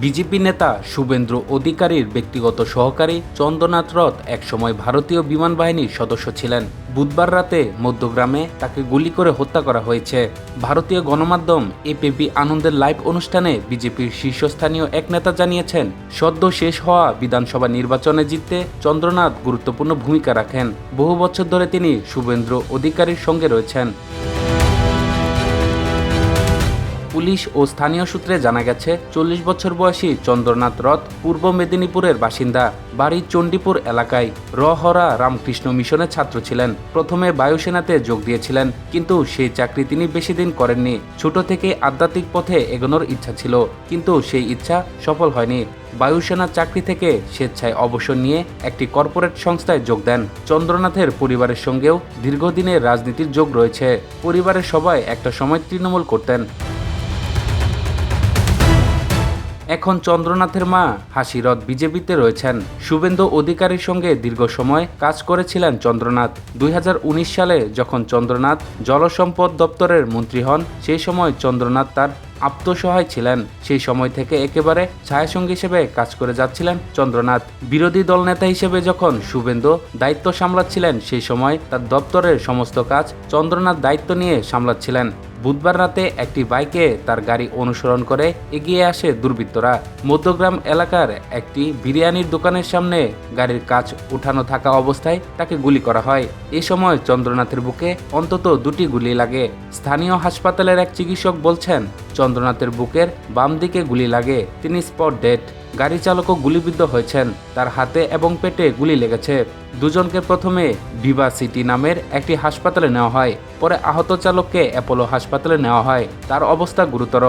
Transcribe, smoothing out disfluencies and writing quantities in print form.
BJP নেতা শুভেন্দু অধিকারীর ব্যক্তিগত সহকারী চন্দ্রনাথ রথ একসময় ভারতীয় বিমান বাহিনীর সদস্য ছিলেন। বুধবার রাতে মধ্যগ্রামে তাকে গুলি করে হত্যা করা হয়েছে। ভারতীয় গণমাধ্যম এপিপি আনন্দের লাইভ অনুষ্ঠানে বিজেপির শীর্ষস্থানীয় এক নেতা জানিয়েছেন, সদ্য শেষ হওয়া বিধানসভা নির্বাচনে জিততে চন্দ্রনাথ গুরুত্বপূর্ণ ভূমিকা রাখেন। বহু বছর ধরে তিনি শুভেন্দু অধিকারীর সঙ্গে রয়েছেন। পুলিশ ও স্থানীয় সূত্রে জানা গেছে, 40 বছর বয়সী চন্দ্রনাথ রথ পূর্ব মেদিনীপুরের বাসিন্দা। বাড়ি চণ্ডীপুর এলাকায়। রহরা রামকৃষ্ণ মিশনের ছাত্র ছিলেন। প্রথমে বায়ুসেনাতে যোগ দিয়েছিলেন, কিন্তু সেই চাকরি তিনি বেশি দিন করেননি। ছোট থেকে আধ্যাত্মিক পথে এগোনোর ইচ্ছা ছিল, কিন্তু সেই ইচ্ছা সফল হয়নি। বায়ুসেনার চাকরি থেকে স্বেচ্ছায় অবসর নিয়ে একটি কর্পোরেট সংস্থায় যোগ দেন। চন্দ্রনাথের পরিবারের সঙ্গেও দীর্ঘদিনের রাজনীতির যোগ রয়েছে। পরিবারের সবাই একটা সময় তৃণমূল করতেন। এখন চন্দ্রনাথের মা হাসিরথ বিজেপিতে রয়েছেন। শুভেন্দু অধিকারীর সঙ্গে দীর্ঘ সময় কাজ করেছিলেন চন্দ্রনাথ। 2019 সালে যখন চন্দ্রনাথ জলসম্পদ দপ্তরের মন্ত্রী হন, সেই সময় চন্দ্রনাথ তার আপ্তসহায় ছিলেন। সেই সময় থেকে একেবারে ছায়াসঙ্গী হিসেবে কাজ করে যাচ্ছিলেন চন্দ্রনাথ। বিরোধী দল নেতা হিসেবে যখন শুভেন্দু দায়িত্ব সামলাচ্ছিলেন, সেই সময় তার দপ্তরের সমস্ত কাজ চন্দ্রনাথ দায়িত্ব নিয়ে সামলাচ্ছিলেন। বুধবার রাতে একটি বাইকে তার গাড়ি অনুসরণ করে এগিয়ে আসে দুর্বৃত্তরা। মধ্যগ্রাম এলাকার একটি বিরিয়ানির দোকানের সামনে গাড়ির কাচ উঠানো থাকা অবস্থায় তাকে গুলি করা হয়। এই সময় চন্দ্রনাথের বুকে অন্তত 2টি গুলি লাগে। স্থানীয় হাসপাতালের এক চিকিৎসক বলছেন, চন্দ্রনাথের বুকের বাম দিকে গুলি লাগে, তিনি স্পট ডেড। গাড়ি চালকও গুলিবিদ্ধ হয়েছেন, তার হাতে এবং পেটে গুলি লেগেছে। দুজনকে প্রথমে ভিভা সিটি নামের একটি হাসপাতালে নেওয়া হয়, পরে আহত চালককে অ্যাপোলো হাসপাতালে নেওয়া হয়। তার অবস্থা গুরুতর।